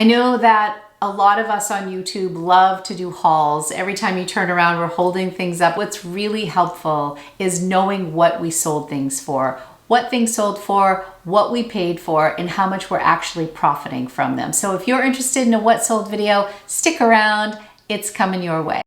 I know that a lot of us on YouTube love to do hauls. Every time you turn around, we're holding things up. What's really helpful is knowing what we sold things for, what things sold for, what we paid for, and how much we're actually profiting from them. So if you're interested in a what sold video, stick around. It's coming your way.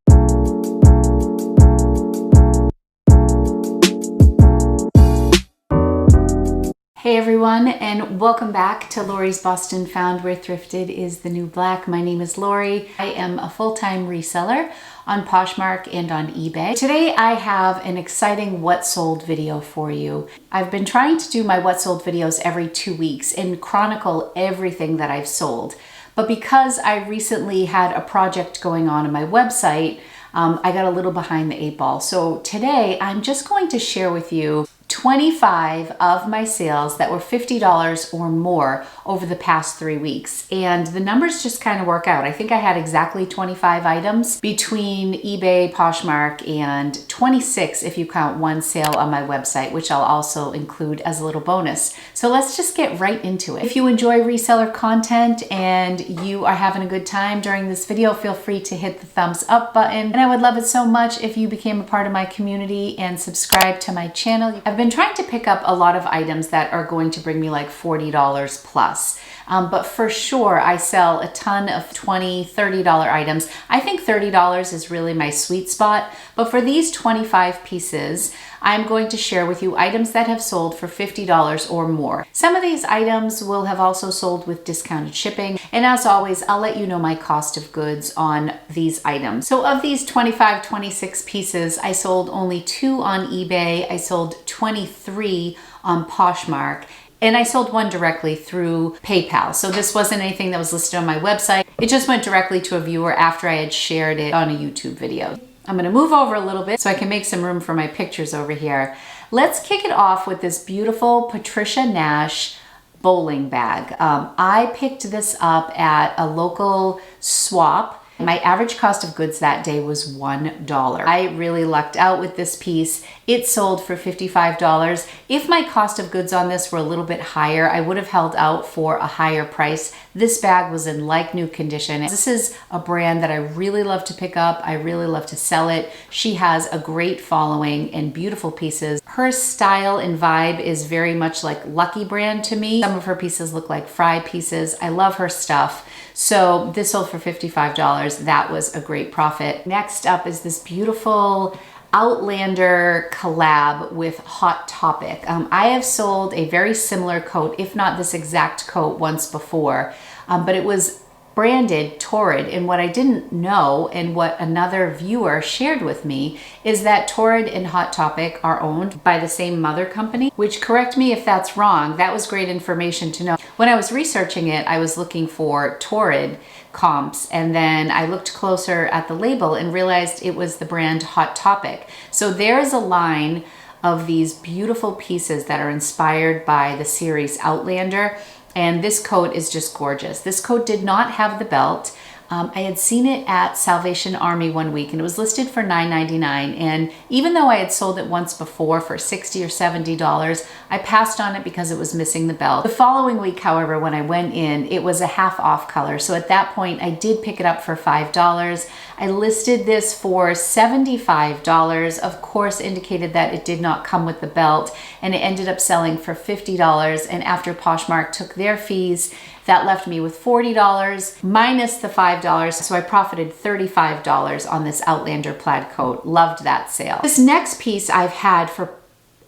Hey everyone, and welcome back to Lori's Boston Found, where thrifted is the new black. My name is Lori. I am a full-time reseller on Poshmark and on eBay. Today I have an exciting what sold video for you. I've been trying to do my what sold videos every 2 weeks and chronicle everything that I've sold. But because I recently had a project going on my website, I got a little behind the 8 ball. So today I'm just going to share with you 25 of my sales that were $50 or more over the past 3 weeks. And the numbers just kind of work out. I think I had exactly 25 items between eBay, Poshmark, and 26 if you count one sale on my website, which I'll also include as a little bonus. So let's just get right into it. If you enjoy reseller content and you are having a good time during this video, feel free to hit the thumbs up button. And I would love it so much if you became a part of my community and subscribe to my channel. I've been trying to pick up a lot of items that are going to bring me like $40 plus. But for sure, I sell a ton of $20, $30 items. I think $30 is really my sweet spot. But for these 25 pieces, I'm going to share with you items that have sold for $50 or more. Some of these items will have also sold with discounted shipping. And as always, I'll let you know my cost of goods on these items. So of these 25, 26 pieces, I sold only 2 on eBay. I sold 23 on Poshmark. And I sold one directly through PayPal. So this wasn't anything that was listed on my website. It just went directly to a viewer after I had shared it on a YouTube video. I'm gonna move over a little bit so I can make some room for my pictures over here. Let's kick it off with this beautiful Patricia Nash bowling bag. I picked this up at a local swap. My average cost of goods that day was $1. I really lucked out with this piece. It sold for $55. If my cost of goods on this were a little bit higher, I would have held out for a higher price. This bag was in like new condition. This is a brand that I really love to pick up. I really love to sell it. She has a great following and beautiful pieces. Her style and vibe is very much like Lucky brand to me. Some of her pieces look like Fry pieces. I love her stuff. So this sold for $55. That was a great profit. Next up is this beautiful Outlander collab with Hot Topic. I have sold a very similar coat, if not this exact coat, once before, but it was branded Torrid. And what I didn't know, and what another viewer shared with me, is that Torrid and Hot Topic are owned by the same mother company, which, correct me if that's wrong, that was great information to know. When I was researching it, I was looking for Torrid comps, and then I looked closer at the label and realized it was the brand Hot Topic. So there's a line of these beautiful pieces that are inspired by the series Outlander. And this coat is just gorgeous. This coat did not have the belt. I had seen it at Salvation Army one week and it was listed for $9.99. And even though I had sold it once before for $60 or $70, I passed on it because it was missing the belt. The following week, however, when I went in, it was a half off color. So at that point, I did pick it up for $5. I listed this for $75, of course indicated that it did not come with the belt, and it ended up selling for $50. And after Poshmark took their fees, that left me with $40 minus the $5. So I profited $35 on this Outlander plaid coat. Loved that sale. This next piece I've had for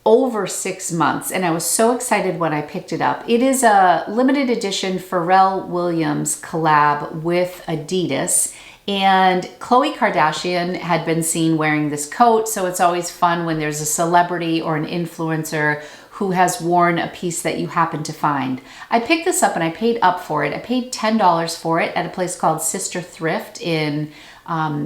over 6 months, and I was so excited when I picked it up. It is a limited edition Pharrell Williams collab with Adidas. And Khloe Kardashian had been seen wearing this coat, so it's always fun when there's a celebrity or an influencer who has worn a piece that you happen to find. I picked this up and I paid up for it. I paid $10 for it at a place called Sister Thrift in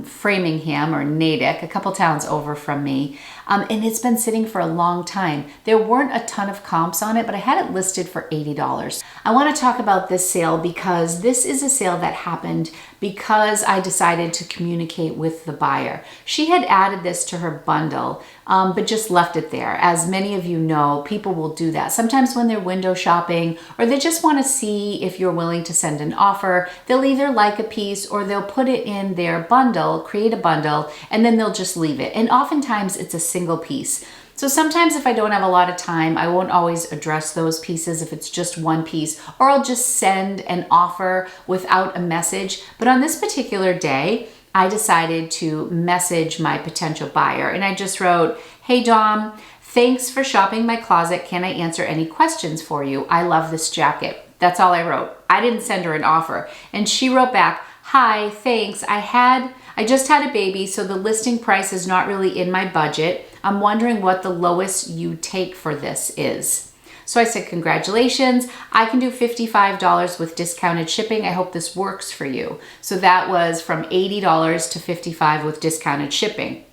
Framingham or Natick, a couple towns over from me. And it's been sitting for a long time. There weren't a ton of comps on it, but I had it listed for $80. I want to talk about this sale because this is a sale that happened because I decided to communicate with the buyer. She had added this to her bundle, but just left it there. As many of you know, people will do that. Sometimes when they're window shopping or they just want to see if you're willing to send an offer, they'll either like a piece or they'll put it in their bundle, create a bundle, and then they'll just leave it. And oftentimes it's a single piece. So sometimes if I don't have a lot of time, I won't always address those pieces if it's just one piece, or I'll just send an offer without a message. But on this particular day, I decided to message my potential buyer and I just wrote, "Hey Dom, thanks for shopping my closet. Can I answer any questions for you? I love this jacket." That's all I wrote. I didn't send her an offer. And she wrote back, "Hi, thanks. I just had a baby, so the listing price is not really in my budget. I'm wondering what the lowest you take for this is." So I said, "Congratulations. I can do $55 with discounted shipping. I hope this works for you." So that was from $80 to $55 with discounted shipping.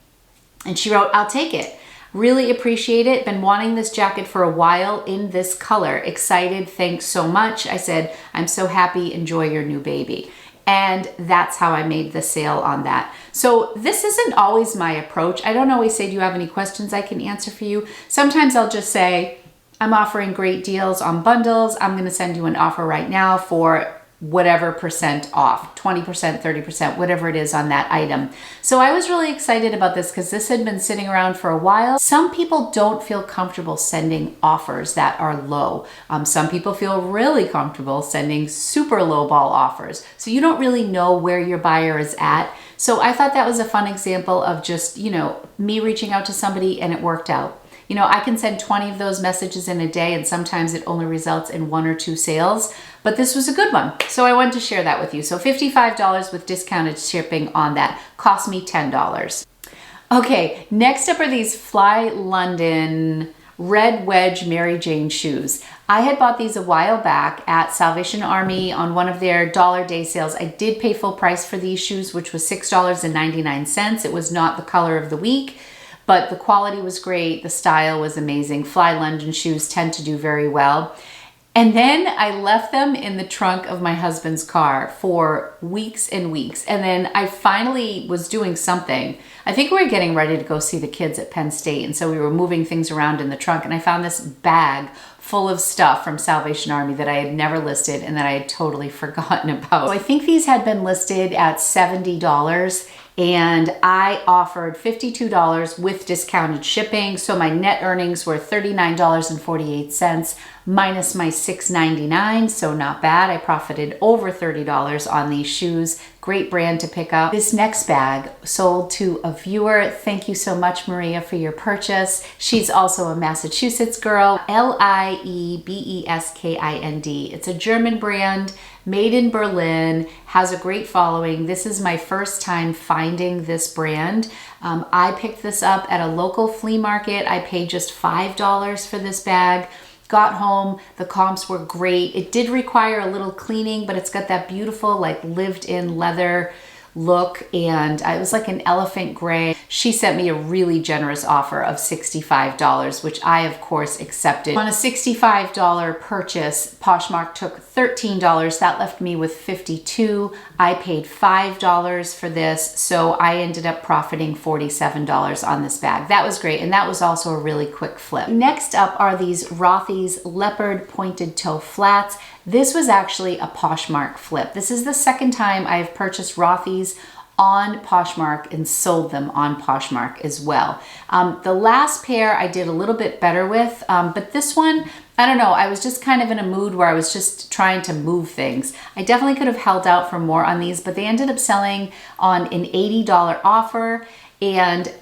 And she wrote, "I'll take it. Really appreciate it. Been wanting this jacket for a while in this color. Excited. Thanks so much." I said, "I'm so happy. Enjoy your new baby." And that's how I made the sale on that. So this isn't always my approach. I don't always say, "Do you have any questions I can answer for you?" Sometimes I'll just say, "I'm offering great deals on bundles. I'm gonna send you an offer right now for whatever percent off, 20%, 30%, whatever it is on that item." So I was really excited about this because this had been sitting around for a while. Some people don't feel comfortable sending offers that are low. Some people feel really comfortable sending super low ball offers. So you don't really know where your buyer is at. So I thought that was a fun example of just, me reaching out to somebody and it worked out. I can send 20 of those messages in a day and sometimes it only results in 1 or 2 sales, but this was a good one. So I wanted to share that with you. So $55 with discounted shipping on that. Cost me $10. Okay, next up are these Fly London red wedge Mary Jane shoes. I had bought these a while back at Salvation Army on one of their dollar day sales. I did pay full price for these shoes, which was $6.99. It was not the color of the week, but the quality was great. The style was amazing. Fly London shoes tend to do very well. And then I left them in the trunk of my husband's car for weeks and weeks. And then I finally was doing something. I think we were getting ready to go see the kids at Penn State. And so we were moving things around in the trunk and I found this bag full of stuff from Salvation Army that I had never listed and that I had totally forgotten about. So I think these had been listed at $70 and I offered $52 with discounted shipping. So my net earnings were $39.48 minus my $6.99. So not bad. I profited over $30 on these shoes. Great brand to pick up. This next bag sold to a viewer. Thank you so much, Maria, for your purchase. She's also a Massachusetts girl. Liebeskind. It's a German brand, made in Berlin, has a great following. This is my first time finding this brand. I picked this up at a local flea market. I paid just $5 for this bag. Got home, the comps were great. It did require a little cleaning, but it's got that beautiful like lived-in leather look, and it was like an elephant gray. She sent me a really generous offer of $65, which I of course accepted. On a $65 purchase, Poshmark took $13. That left me with $52. I paid $5 for this, so I ended up profiting $47 on this bag. That was great, and that was also a really quick flip. Next up are these Rothy's leopard pointed toe flats. This was actually a Poshmark flip. This is the second time I've purchased Rothy's on Poshmark and sold them on Poshmark as well. The last pair I did a little bit better with, but this one, I don't know, I was just kind of in a mood where I was just trying to move things. I definitely could have held out for more on these, but they ended up selling on an $80 offer, and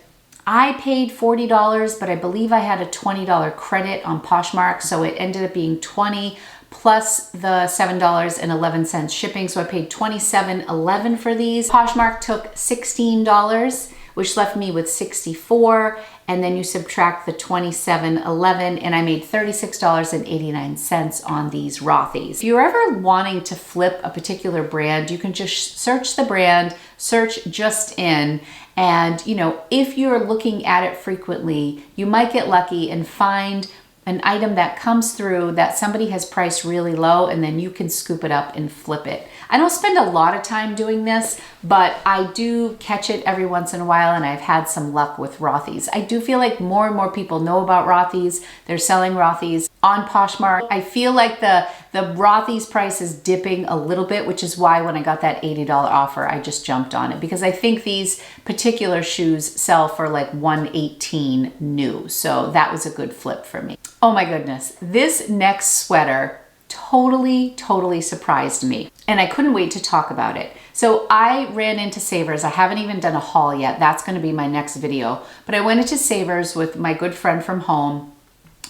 I paid $40, but I believe I had a $20 credit on Poshmark, so it ended up being $20 plus the $7.11 shipping. So I paid $27.11 for these. Poshmark took $16, which left me with 64, and then you subtract the 27.11, and I made $36.89 on these Rothys. If you're ever wanting to flip a particular brand, you can just search the brand, search just in, and you know, if you're looking at it frequently, you might get lucky and find an item that comes through that somebody has priced really low, and then you can scoop it up and flip it. I don't spend a lot of time doing this, but I do catch it every once in a while, and I've had some luck with Rothys. I do feel like more and more people know about Rothys. They're selling Rothys on Poshmark. I feel like the Rothys price is dipping a little bit, which is why when I got that $80 offer, I just jumped on it, because I think these particular shoes sell for like $118 new. So that was a good flip for me. Oh my goodness, this next sweater totally surprised me, and I couldn't wait to talk about it. So I ran into Savers. I haven't even done a haul yet. That's going to be my next video. But I went into Savers with my good friend from home.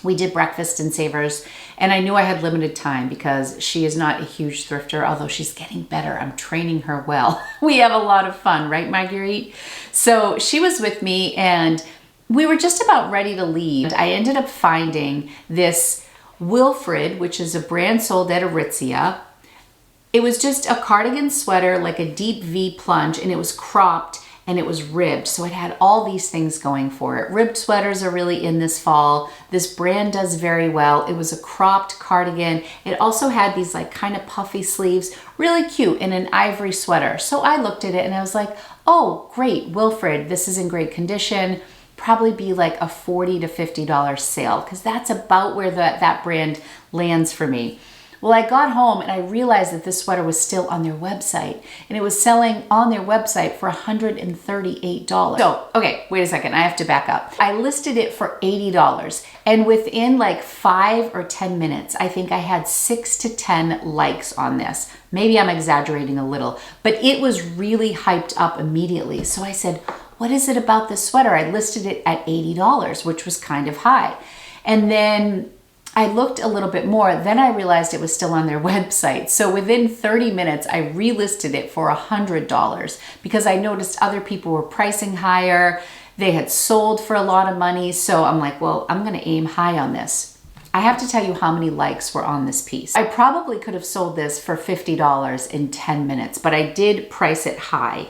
We did breakfast in Savers, and I knew I had limited time because she is not a huge thrifter, although she's getting better. I'm training her well. We have a lot of fun, right, Marguerite? So she was with me, and we were just about ready to leave. I ended up finding this Wilfred, which is a brand sold at Aritzia. It was just a cardigan sweater, like a deep V plunge, and it was cropped and it was ribbed. So it had all these things going for it. Ribbed sweaters are really in this fall. This brand does very well. It was a cropped cardigan. It also had these like kind of puffy sleeves, really cute, in an ivory sweater. So I looked at it and I was like, oh, great, Wilfred, this is in great condition. Probably be like a $40 to $50 sale, because that's about where that brand lands for me. Well, I got home and I realized that this sweater was still on their website, and it was selling on their website for $138. So, okay, wait a second, I have to back up. I listed it for $80, and within like 5 or 10 minutes, I think I had 6 to 10 likes on this. Maybe I'm exaggerating a little, but it was really hyped up immediately. So I said, what is it about this sweater? I listed it at $80, which was kind of high. And then I looked a little bit more, then I realized it was still on their website. So within 30 minutes, I relisted it for $100 because I noticed other people were pricing higher. They had sold for a lot of money. So I'm like, well, I'm gonna aim high on this. I have to tell you how many likes were on this piece. I probably could have sold this for $50 in 10 minutes, but I did price it high.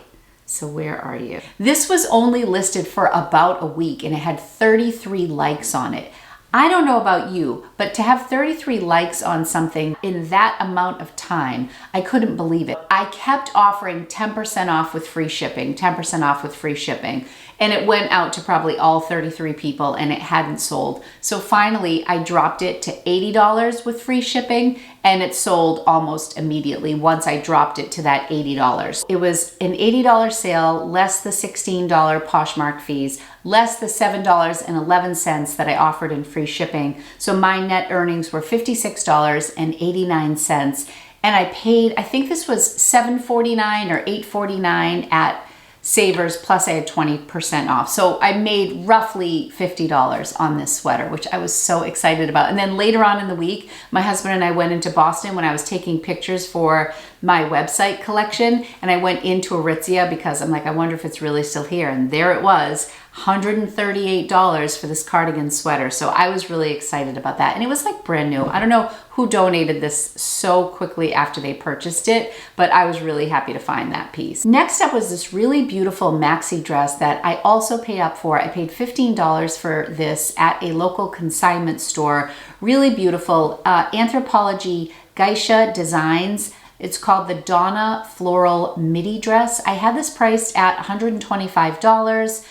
So where are you? This was only listed for about a week, and it had 33 likes on it. I don't know about you, but to have 33 likes on something in that amount of time, I couldn't believe it. I kept offering 10% off with free shipping, 10% off with free shipping, and it went out to probably all 33 people, and it hadn't sold. So finally, I dropped it to $80 with free shipping, and it sold almost immediately once I dropped it to that $80. It was an $80 sale, less the $16 Poshmark fees, less the $7.11 that I offered in free shipping. So my net earnings were $56.89. And I paid, I think this was $7.49 or $8.49 at Savers, plus I had 20% off. So I made roughly $50 on this sweater, which I was so excited about. And then later on in the week, my husband and I went into Boston when I was taking pictures for my website collection. And I went into Aritzia because I'm like, I wonder if it's really still here. And there it was, $138 for this cardigan sweater. So I was really excited about that. And it was like brand new. I don't know who donated this so quickly after they purchased it, but I was really happy to find that piece. Next up was this really beautiful maxi dress that I also paid up for. I paid $15 for this at a local consignment store. Really beautiful. Anthropologie Geisha Designs. It's called the Donna Floral Midi Dress. I had this priced at $125.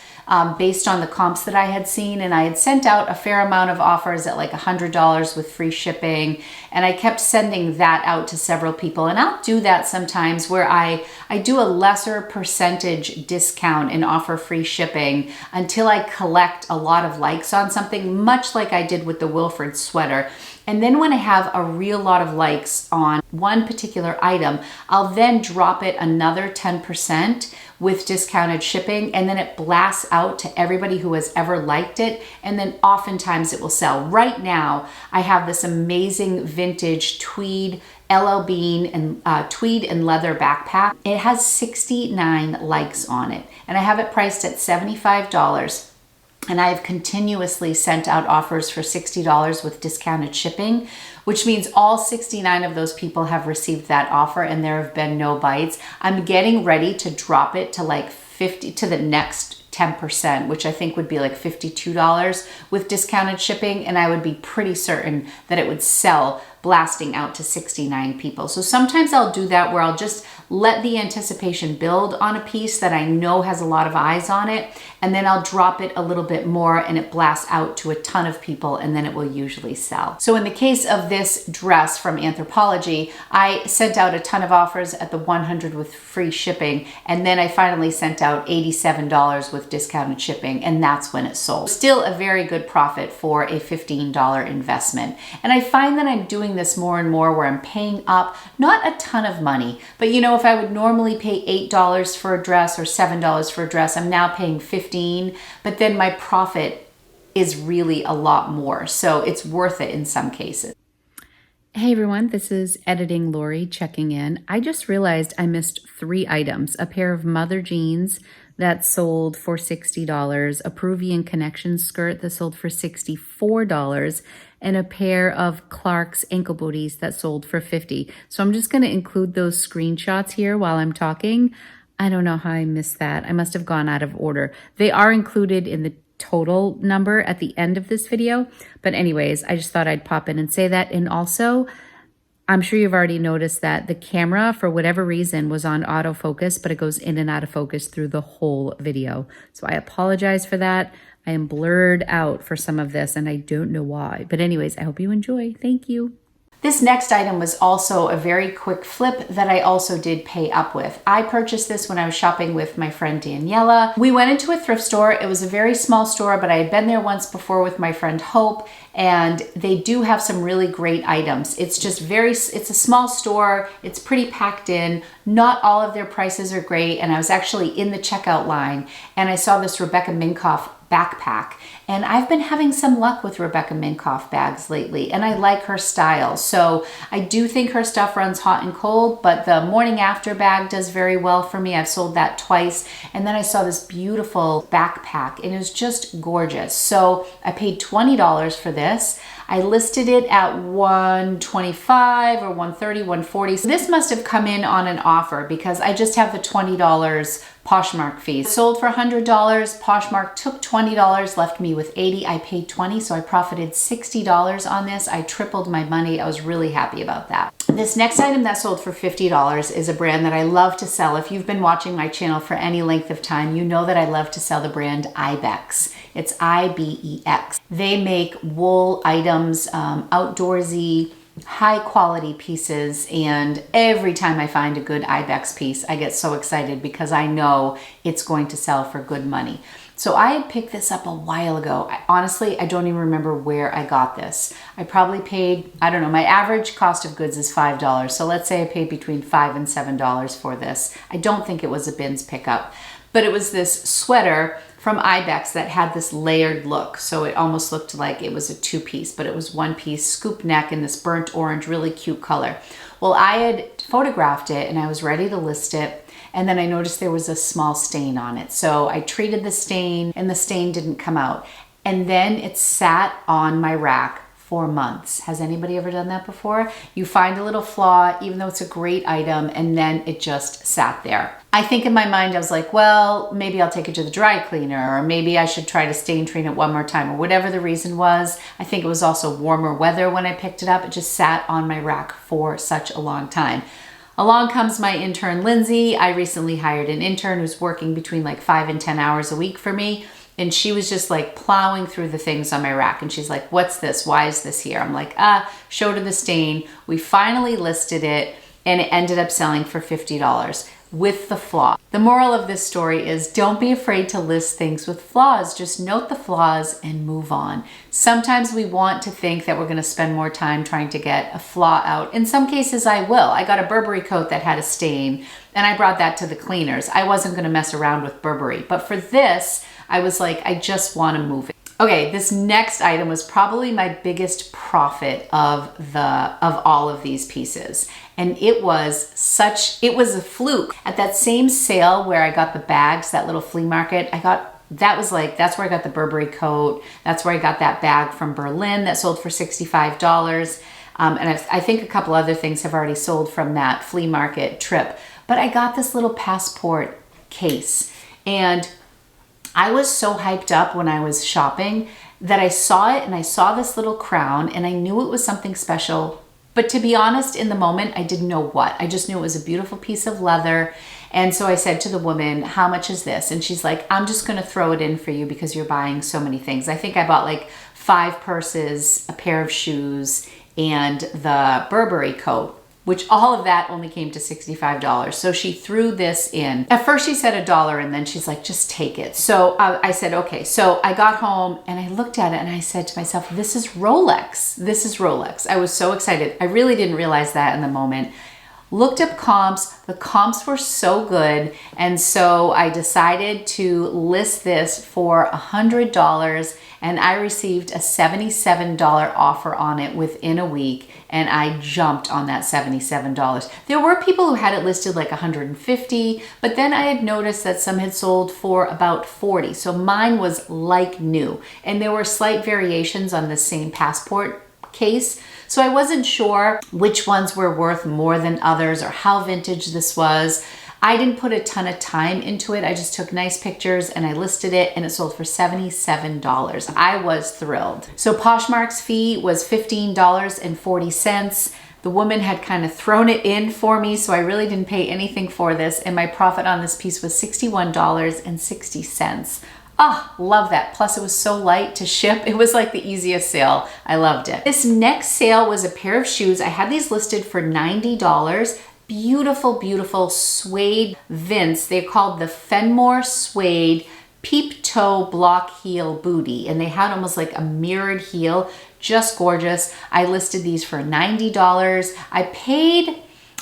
Based on the comps that I had seen, and I had sent out a fair amount of offers at like $100 with free shipping, and I kept sending that out to several people. And I'll do that sometimes where I do a lesser percentage discount and offer free shipping until I collect a lot of likes on something, much like I did with the Wilfred sweater. And then when I have a real lot of likes on one particular item, I'll then drop it another 10% with discounted shipping, and then it blasts out to everybody who has ever liked it, and then oftentimes it will sell. Right now, I have this amazing vintage tweed LL Bean and tweed and leather backpack. It has 69 likes on it, and I have it priced at $75. And I have continuously sent out offers for $60 with discounted shipping, which means all 69 of those people have received that offer and there have been no bites. I'm getting ready to drop it to like 50 to the next 10%, which I think would be like $52 with discounted shipping. And I would be pretty certain that it would sell blasting out to 69 people. So sometimes I'll do that where I'll just let the anticipation build on a piece that I know has a lot of eyes on it, and then I'll drop it a little bit more and it blasts out to a ton of people, and then it will usually sell. So in the case of this dress from Anthropologie, I sent out a ton of offers at the 100 with free shipping, and then I finally sent out $87 with discounted shipping, and that's when it sold. Still a very good profit for a $15 investment. And I find that I'm doing this more and more where I'm paying up, not a ton of money, but you know, if I would normally pay $8 for a dress or $7 for a dress, I'm now paying $15, but then my profit is really a lot more. So it's worth it in some cases. Hey everyone, this is Editing Lori checking in. I just realized I missed 3 items: a pair of mother jeans that sold for $60, a Peruvian connection skirt that sold for $64, and a pair of Clark's ankle booties that sold for $50. So I'm just gonna include those screenshots here while I'm talking. I don't know how I missed that. I must have gone out of order. They are included in the total number at the end of this video. But anyways, I just thought I'd pop in and say that. And also, I'm sure you've already noticed that the camera, for whatever reason, was on autofocus, but it goes in and out of focus through the whole video. So I apologize for that. I am blurred out for some of this and I don't know why. But anyways, I hope you enjoy. Thank you. This next item was also a very quick flip that I also did pay up with. I purchased this when I was shopping with my friend Daniela. We went into a thrift store. It was a very small store, but I had been there once before with my friend Hope, and they do have some really great items. It's just it's a small store. It's pretty packed in. Not all of their prices are great, and I was actually in the checkout line and I saw this Rebecca Minkoff backpack. And I've been having some luck with Rebecca Minkoff bags lately, and I like her style. So I do think her stuff runs hot and cold, but the morning after bag does very well for me. I've sold that twice. And then I saw this beautiful backpack and it was just gorgeous. So I paid $20 for this. I listed it at $125 or $130, $140. So this must have come in on an offer because I just have the $20 Poshmark fee. Sold for $100. Poshmark took $20, left me with $80. I paid $20, so I profited $60 on this. I tripled my money. I was really happy about that. This next item that sold for $50 is a brand that I love to sell. If you've been watching my channel for any length of time, you know that I love to sell the brand Ibex. It's IBEX. They make wool items, outdoorsy, high quality pieces, and every time I find a good Ibex piece, I get so excited because I know it's going to sell for good money. So I had picked this up a while ago. Honestly, I don't even remember where I got this. I probably paid, I don't know, my average cost of goods is $5. So let's say I paid between $5 and $7 for this. I don't think it was a bins pickup, but it was this sweater from Ibex that had this layered look. So it almost looked like it was a 2-piece, but it was 1-piece, scoop neck in this burnt orange, really cute color. Well, I had photographed it and I was ready to list it. And then I noticed there was a small stain on it. So I treated the stain and the stain didn't come out. And then it sat on my rack for months. Has anybody ever done that before? You find a little flaw, even though it's a great item, and then it just sat there. I think in my mind, I was like, well, maybe I'll take it to the dry cleaner, or maybe I should try to stain train it one more time, or whatever the reason was. I think it was also warmer weather when I picked it up. It just sat on my rack for such a long time. Along comes my intern, Lindsay. I recently hired an intern who's working between like 5 and 10 hours a week for me. And she was just like plowing through the things on my rack. And she's like, what's this? Why is this here? I'm like, showed her the stain. We finally listed it and it ended up selling for $50 with the flaw. The moral of this story is don't be afraid to list things with flaws. Just note the flaws and move on. Sometimes we want to think that we're going to spend more time trying to get a flaw out. In some cases I will. I got a Burberry coat that had a stain and I brought that to the cleaners. I wasn't going to mess around with Burberry. But for this, I was like, I just want to move it. Okay, this next item was probably my biggest profit of all of these pieces. And it was a fluke. At that same sale where I got the bags, that little flea market, that's where I got the Burberry coat. That's where I got that bag from Berlin that sold for $65. And I think a couple other things have already sold from that flea market trip. But I got this little passport case, and I was so hyped up when I was shopping that I saw it, and I saw this little crown, and I knew it was something special. But to be honest, in the moment, I didn't know what. I just knew it was a beautiful piece of leather. And so I said to the woman, how much is this? And she's like, I'm just gonna throw it in for you because you're buying so many things. I think I bought like 5 purses, a pair of shoes, and the Burberry coat, which all of that only came to $65. So she threw this in. At first she said $1, and then she's like, just take it. So I said, okay. So I got home and I looked at it and I said to myself, this is Rolex. This is Rolex. I was so excited. I really didn't realize that in the moment. Looked up comps. The comps were so good. And so I decided to list this for $100, and I received a $77 offer on it within a week, and I jumped on that $77. There were people who had it listed like $150, but then I had noticed that some had sold for about $40. So mine was like new, and there were slight variations on the same passport case. So I wasn't sure which ones were worth more than others or how vintage this was. I didn't put a ton of time into it. I just took nice pictures and I listed it, and it sold for $77. I was thrilled. So Poshmark's fee was $15.40. The woman had kind of thrown it in for me, so I really didn't pay anything for this, and my profit on this piece was $61.60. Ah, love that. Plus it was so light to ship. It was like the easiest sale. I loved it. This next sale was a pair of shoes. I had these listed for $90. Beautiful, beautiful suede Vince. They're called the Fenmore Suede Peep Toe Block Heel Booty, and they had almost like a mirrored heel. Just gorgeous. I listed these for $90.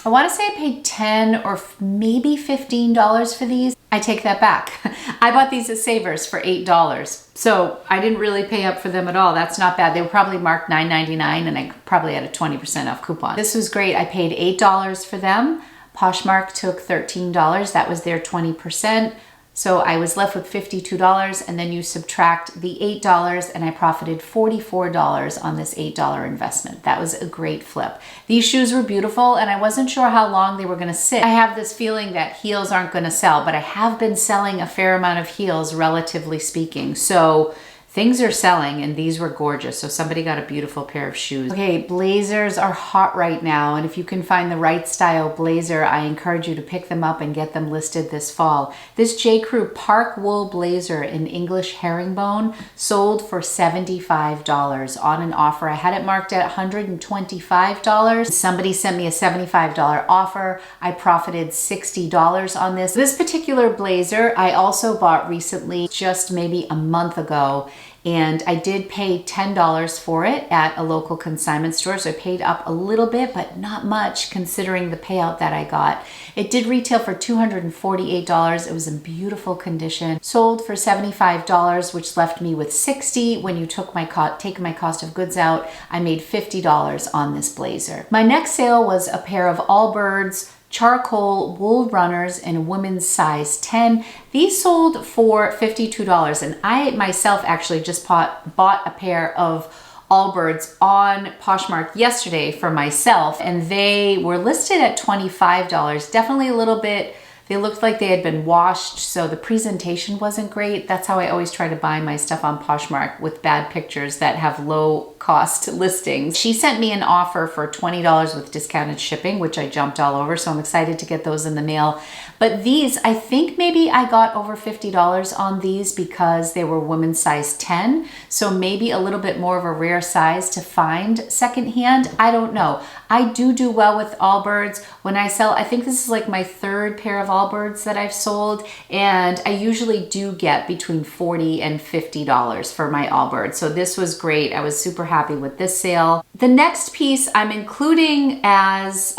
I want to say I paid $10 or maybe $15 for these. I take that back. I bought these at Savers for $8. So I didn't really pay up for them at all. That's not bad. They were probably marked $9.99, and I probably had a 20% off coupon. This was great. I paid $8 for them. Poshmark took $13. That was their 20%. So I was left with $52, and then you subtract the $8 and I profited $44 on this $8 investment. That was a great flip. These shoes were beautiful, and I wasn't sure how long they were gonna sit. I have this feeling that heels aren't gonna sell, but I have been selling a fair amount of heels, relatively speaking. So things are selling, and these were gorgeous. So somebody got a beautiful pair of shoes. Okay, blazers are hot right now, and if you can find the right style blazer, I encourage you to pick them up and get them listed this fall. This J.Crew park wool blazer in English herringbone sold for $75 on an offer. I had it marked at $125. Somebody sent me a $75 offer. I profited $60 on this. This particular blazer I also bought recently, just maybe a month ago. And I did pay $10 for it at a local consignment store. So I paid up a little bit, but not much considering the payout that I got. It did retail for $248. It was in beautiful condition. Sold for $75, which left me with $60. When you take my cost of goods out, I made $50 on this blazer. My next sale was a pair of Allbirds charcoal wool runners in a women's size 10. These sold for $52, and I myself actually just bought a pair of Allbirds on Poshmark yesterday for myself, and they were listed at $25. Definitely a little bit, they looked like they had been washed, so the presentation wasn't great. That's how I always try to buy my stuff on Poshmark, with bad pictures that have low cost listings. She sent me an offer for $20 with discounted shipping, which I jumped all over, so I'm excited to get those in the mail. But these, I think maybe I got over $50 on these because they were women's size 10, so maybe a little bit more of a rare size to find secondhand. I don't know. I do well with Allbirds. When I sell, I think this is like my 3rd pair of Allbirds that I've sold, and I usually do get between $40 and $50 for my Allbirds. So this was great. I was super happy with this sale. The next piece I'm including as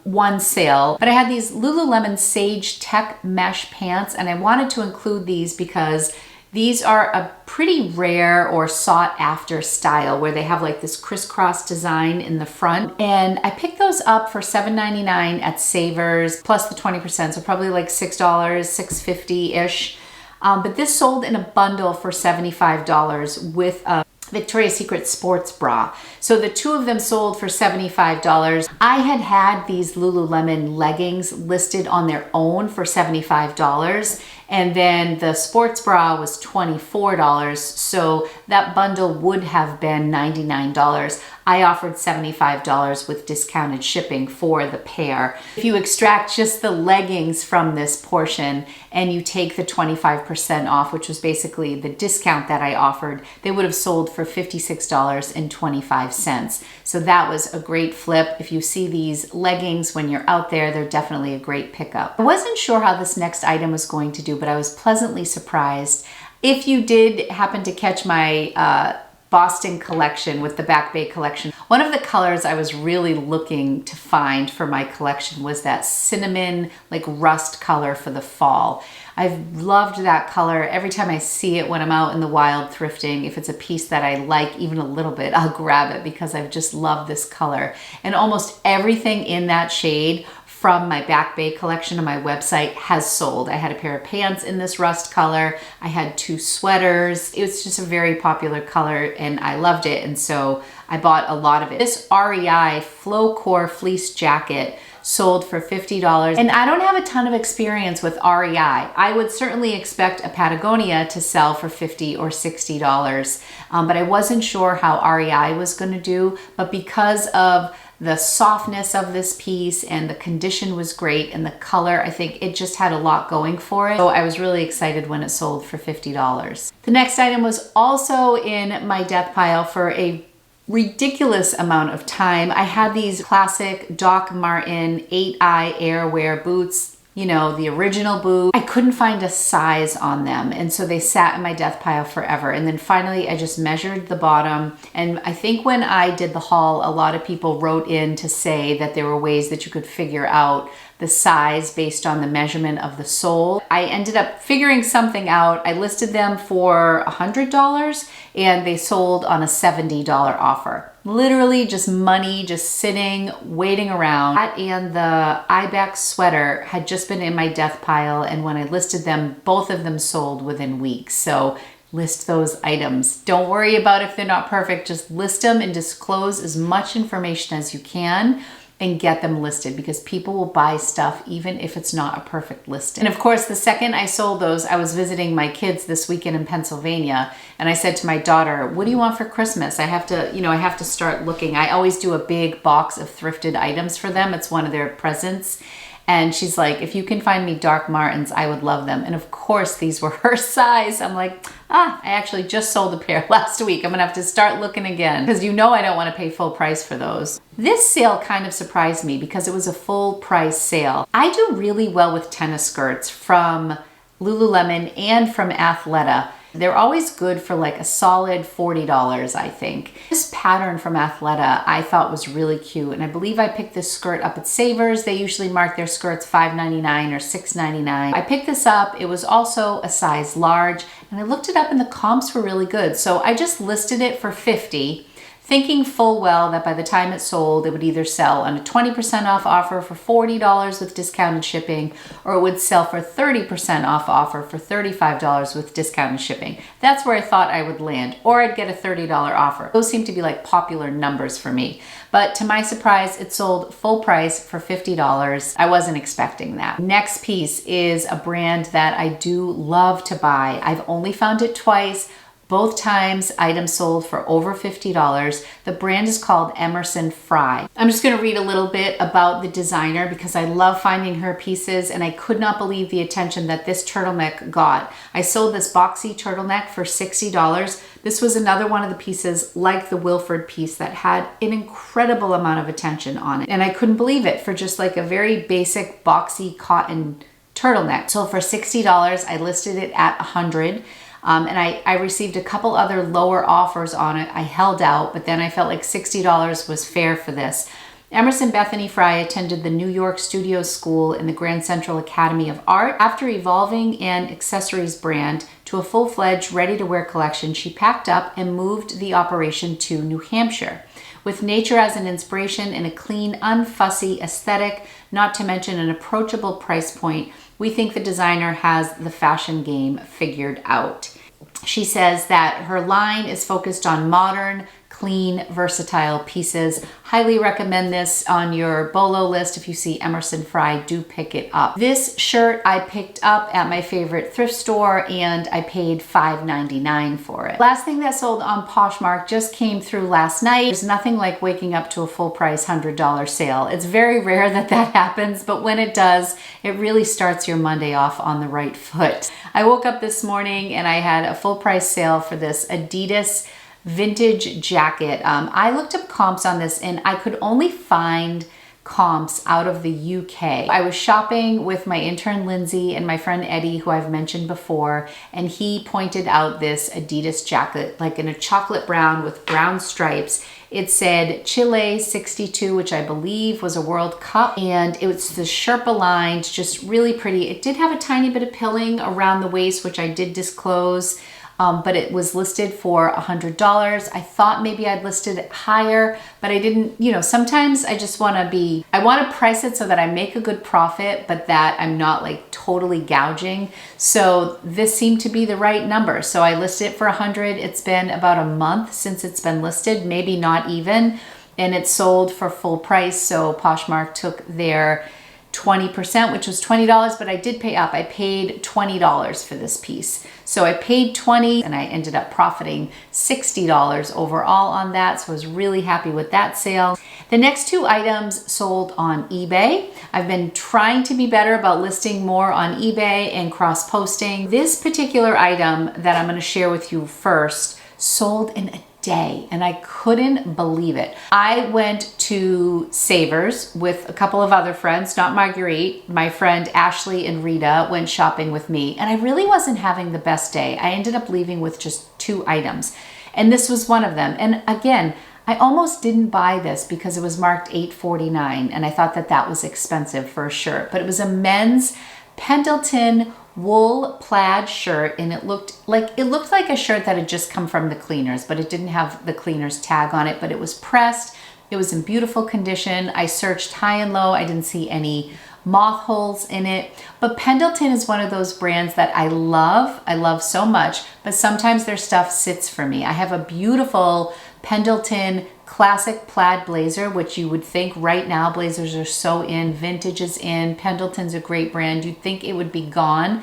one sale, but I had these Lululemon Sage Tech mesh pants, and I wanted to include these because These are a pretty rare or sought after style where they have like this crisscross design in the front. And I picked those up for $7.99 at Savers plus the 20%, so probably like $6, $6.50-ish. But this sold in a bundle for $75 with a Victoria's Secret sports bra. So the two of them sold for $75. I had these Lululemon leggings listed on their own for $75. And then the sports bra was $24. So that bundle would have been $99. I offered $75 with discounted shipping for the pair. If you extract just the leggings from this portion and you take the 25% off, which was basically the discount that I offered, they would have sold for $56.25. So that was a great flip. If you see these leggings when you're out there, they're definitely a great pickup. I wasn't sure how this next item was going to do, but I was pleasantly surprised. If you did happen to catch my Boston collection with the Back Bay collection, one of the colors I was really looking to find for my collection was that cinnamon, like rust color for the fall. I've loved that color. Every time I see it when I'm out in the wild thrifting, if it's a piece that I like even a little bit, I'll grab it because I've just loved this color. And almost everything in that shade from my Back Bay collection on my website has sold. I had a pair of pants in this rust color. I had 2 sweaters. It was just a very popular color and I loved it. And so I bought a lot of it. This REI Flow Core fleece jacket sold for $50. And I don't have a ton of experience with REI. I would certainly expect a Patagonia to sell for $50 or $60. But I wasn't sure how REI was gonna do. But because of the softness of this piece and the condition was great and the color, I think it just had a lot going for it. So I was really excited when it sold for $50. The next item was also in my death pile for a ridiculous amount of time. I had these classic Doc Marten 8i Airwear boots, you know, the original boot. I couldn't find a size on them. And so they sat in my death pile forever. And then finally I just measured the bottom. And I think when I did the haul, a lot of people wrote in to say that there were ways that you could figure out the size based on the measurement of the sole. I ended up figuring something out. I listed them for $100 and they sold on a $70 offer. Literally just money, just sitting, waiting around. That and the Ibex sweater had just been in my death pile, and when I listed them, both of them sold within weeks. So list those items. Don't worry about if they're not perfect, just list them and disclose as much information as you can and get them listed, because people will buy stuff even if it's not a perfect listing. And of course, the second I sold those, I was visiting my kids this weekend in Pennsylvania, and I said to my daughter, what do you want for Christmas? I have to, I have to start looking. I always do a big box of thrifted items for them. It's one of their presents. And she's like, if you can find me dark Martens, I would love them. And of course, these were her size. I'm like, I actually just sold a pair last week. I'm gonna have to start looking again, because I don't want to pay full price for those. This sale kind of surprised me because it was a full price sale. I do really well with tennis skirts from Lululemon and from Athleta. They're always good for like a solid $40, I think. This pattern from Athleta I thought was really cute, and I believe I picked this skirt up at Savers. They usually mark their skirts $5.99 or $6.99. I picked this up. It was also a size large, and I looked it up and the comps were really good. So I just listed it for $50. Thinking full well that by the time it sold, it would either sell on a 20% off offer for $40 with discounted shipping, or it would sell for 30% off offer for $35 with discounted shipping. That's where I thought I would land, or I'd get a $30 offer. Those seem to be like popular numbers for me. But to my surprise, it sold full price for $50. I wasn't expecting that. Next piece is a brand that I do love to buy. I've only found it twice. Both times items sold for over $50. The brand is called Emerson Fry. I'm just gonna read a little bit about the designer because I love finding her pieces, and I could not believe the attention that this turtleneck got. I sold this boxy turtleneck for $60. This was another one of the pieces like the Wilfred piece that had an incredible amount of attention on it. And I couldn't believe it for just like a very basic boxy cotton turtleneck. So for $60, I listed it at $100. And I received a couple other lower offers on it. I held out, but then I felt like $60 was fair for this. Emerson Bethany Fry attended the New York Studio School in the Grand Central Academy of Art. After evolving an accessories brand to a full-fledged, ready-to-wear collection, she packed up and moved the operation to New Hampshire. With nature as an inspiration and a clean, unfussy aesthetic, not to mention an approachable price point, we think the designer has the fashion game figured out. She says that her line is focused on modern, clean, versatile pieces. Highly recommend this on your BOLO list. If you see Emerson Fry, do pick it up. This shirt I picked up at my favorite thrift store and I paid $5.99 for it. Last thing that sold on Poshmark just came through last night. There's nothing like waking up to a full price $100 sale. It's very rare that that happens, but when it does, it really starts your Monday off on the right foot. I woke up this morning and I had a full price sale for this Adidas vintage jacket. I looked up comps on this and I could only find comps out of the UK. I was shopping with my intern Lindsay and my friend Eddie, who I've mentioned before, and he pointed out this Adidas jacket, like in a chocolate brown with brown stripes. It said Chile 62, which I believe was a World Cup, and it was the Sherpa lined, just really pretty. It did have a tiny bit of pilling around the waist, which I did disclose. But it was listed for $100. I thought maybe I'd listed it higher, but I didn't. You know, sometimes I just want to I want to price it so that I make a good profit, but that I'm not like totally gouging. So this seemed to be the right number. So I listed it for $100. It's been about a month since it's been listed, maybe not even, and it sold for full price. So Poshmark took their 20%, which was $20, but I did pay up. I paid $20 for this piece. So I paid $20 and I ended up profiting $60 overall on that. So I was really happy with that sale. The next two items sold on eBay. I've been trying to be better about listing more on eBay and cross-posting. This particular item that I'm going to share with you first sold in a day and I couldn't believe it. I went to Savers with a couple of other friends, not Marguerite. My friend Ashley and Rita went shopping with me and I really wasn't having the best day. I ended up leaving with just 2 items and this was one of them. And again, I almost didn't buy this because it was marked $8.49 and I thought that that was expensive for a shirt, but it was a men's Pendleton wool plaid shirt and it looked like a shirt that had just come from the cleaners, but it didn't have the cleaners tag on it, but it was pressed. It was in beautiful condition. I searched high and low. I didn't see any moth holes in it, but Pendleton is one of those brands that I love so much, but sometimes their stuff sits for me. I have a beautiful Pendleton classic plaid blazer, which you would think right now blazers are so in, vintage is in, Pendleton's a great brand. You'd think it would be gone.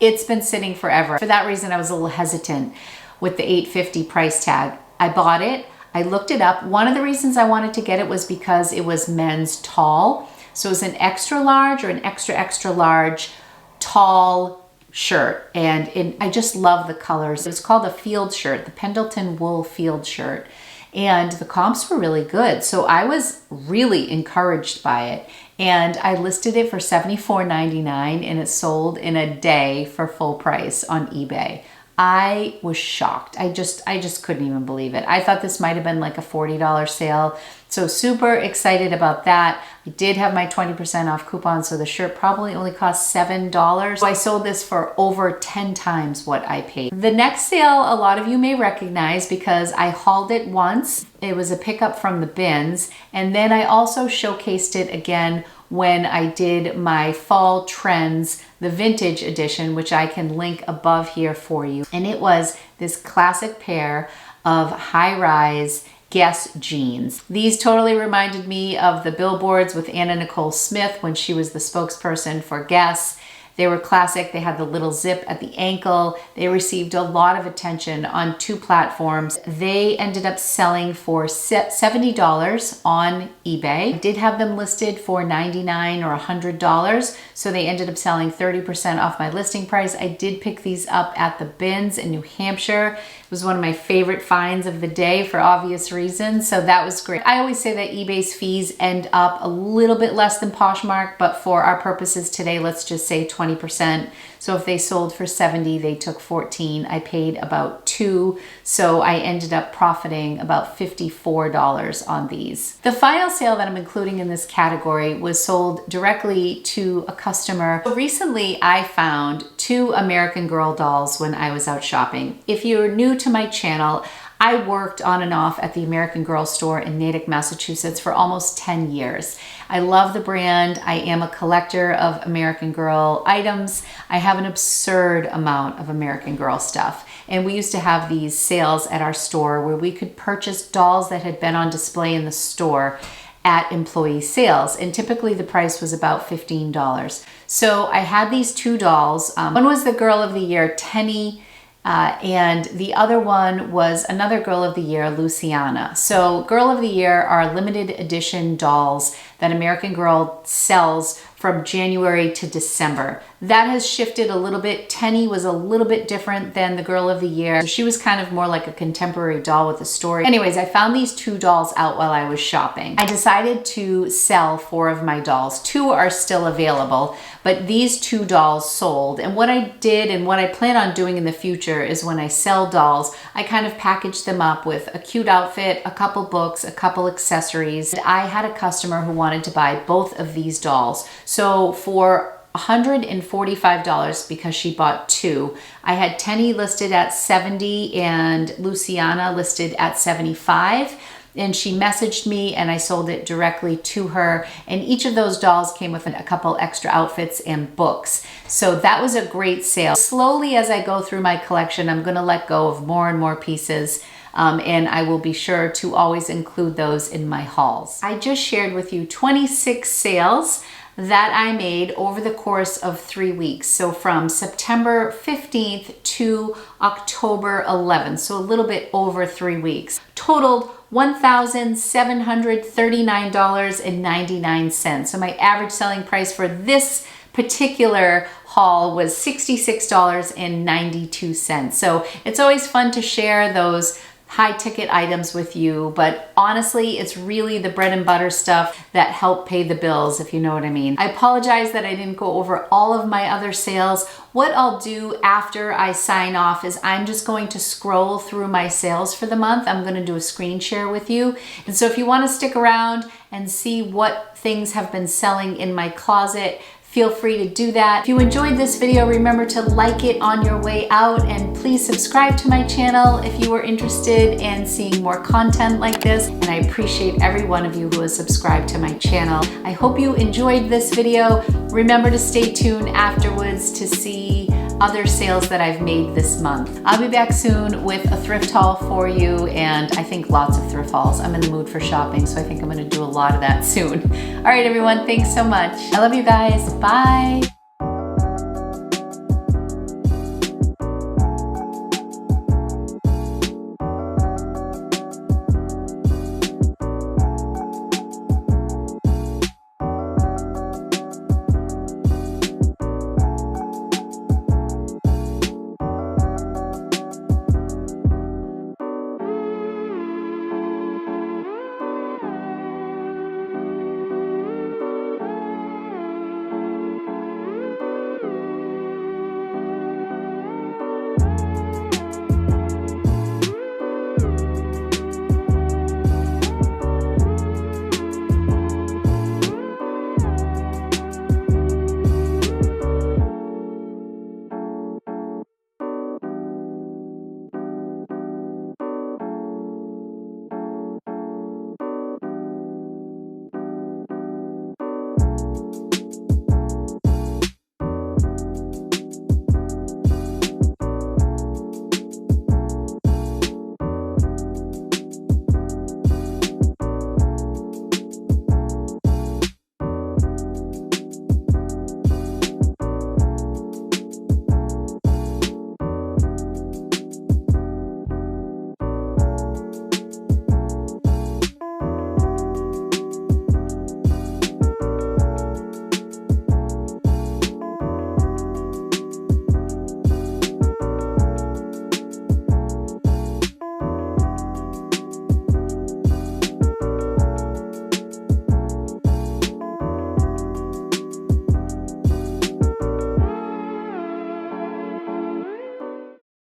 It's been sitting forever. For that reason, I was a little hesitant with the $8.50 price tag. I bought it. I looked it up. One of the reasons I wanted to get it was because it was men's tall. So it was an extra large or an extra large tall shirt. And I just love the colors. It was called a field shirt, the Pendleton wool field shirt. And the comps were really good. So I was really encouraged by it. And I listed it for $74.99 and it sold in a day for full price on eBay. I was shocked. I just couldn't even believe it. I thought this might have been like a $40 sale. So super excited about that. I did have my 20% off coupon, so the shirt probably only cost $7. So I sold this for over 10 times what I paid. The next sale, a lot of you may recognize because I hauled it once. It was a pickup from the bins. And then I also showcased it again when I did my fall trends, the vintage edition, which I can link above here for you. And it was this classic pair of high-rise Guess jeans. These totally reminded me of the billboards with Anna Nicole Smith when she was the spokesperson for Guess. They were classic. They had the little zip at the ankle. They received a lot of attention on 2 platforms. They ended up selling for $70 on eBay. I did have them listed for $99 or $100, so they ended up selling 30% off my listing price. I did pick these up at the bins in New Hampshire. It was one of my favorite finds of the day for obvious reasons, so that was great. I always say that eBay's fees end up a little bit less than Poshmark, but for our purposes today, let's just say 20%. So if they sold for $70, they took $14. I paid about $2. 2, so I ended up profiting about $54 on these. The final sale that I'm including in this category was sold directly to a customer. Recently, I found 2 American Girl dolls when I was out shopping. If you're new to my channel, I worked on and off at the American Girl store in Natick, Massachusetts for almost 10 years. I love the brand. I am a collector of American Girl items. I have an absurd amount of American Girl stuff. And we used to have these sales at our store where we could purchase dolls that had been on display in the store at employee sales. And typically the price was about $15. So I had these 2 dolls. One was the Girl of the Year, Tenny, and the other one was another Girl of the Year, Luciana. So Girl of the Year are limited edition dolls that American Girl sells from January to December. That has shifted a little bit. Tenny was a little bit different than the Girl of the Year. She was kind of more like a contemporary doll with a story. Anyways, I found these 2 dolls out while I was shopping. I decided to sell 4 of my dolls. 2 are still available, but these 2 dolls sold. And what I did and what I plan on doing in the future is when I sell dolls, I kind of package them up with a cute outfit, a couple books, a couple accessories. I had a customer who wanted to buy both of these dolls. So for $145, because she bought 2, I had Tenny listed at $70 and Luciana listed at $75. And she messaged me and I sold it directly to her. And each of those dolls came with a couple extra outfits and books. So that was a great sale. Slowly as I go through my collection, I'm gonna let go of more and more pieces. And I will be sure to always include those in my hauls. I just shared with you 26 sales that I made over the course of 3 weeks. So from September 15th to October 11th, so a little bit over 3 weeks. Totaled $1,739.99. So my average selling price for this particular haul was $66.92. So it's always fun to share those high ticket items with you, but honestly, it's really the bread and butter stuff that help pay the bills, if you know what I mean. I apologize that I didn't go over all of my other sales. What I'll do after I sign off is I'm just going to scroll through my sales for the month. I'm going to do a screen share with you. And so if you want to stick around and see what things have been selling in my closet, feel free to do that. If you enjoyed this video, remember to like it on your way out, and please subscribe to my channel if you are interested in seeing more content like this. And I appreciate every one of you who has subscribed to my channel. I hope you enjoyed this video. Remember to stay tuned afterwards to see other sales that I've made this month. I'll be back soon with a thrift haul for you, and I think lots of thrift hauls. I'm in the mood for shopping, so I think I'm gonna do a lot of that soon. All right, everyone, thanks so much. I love you guys. Bye.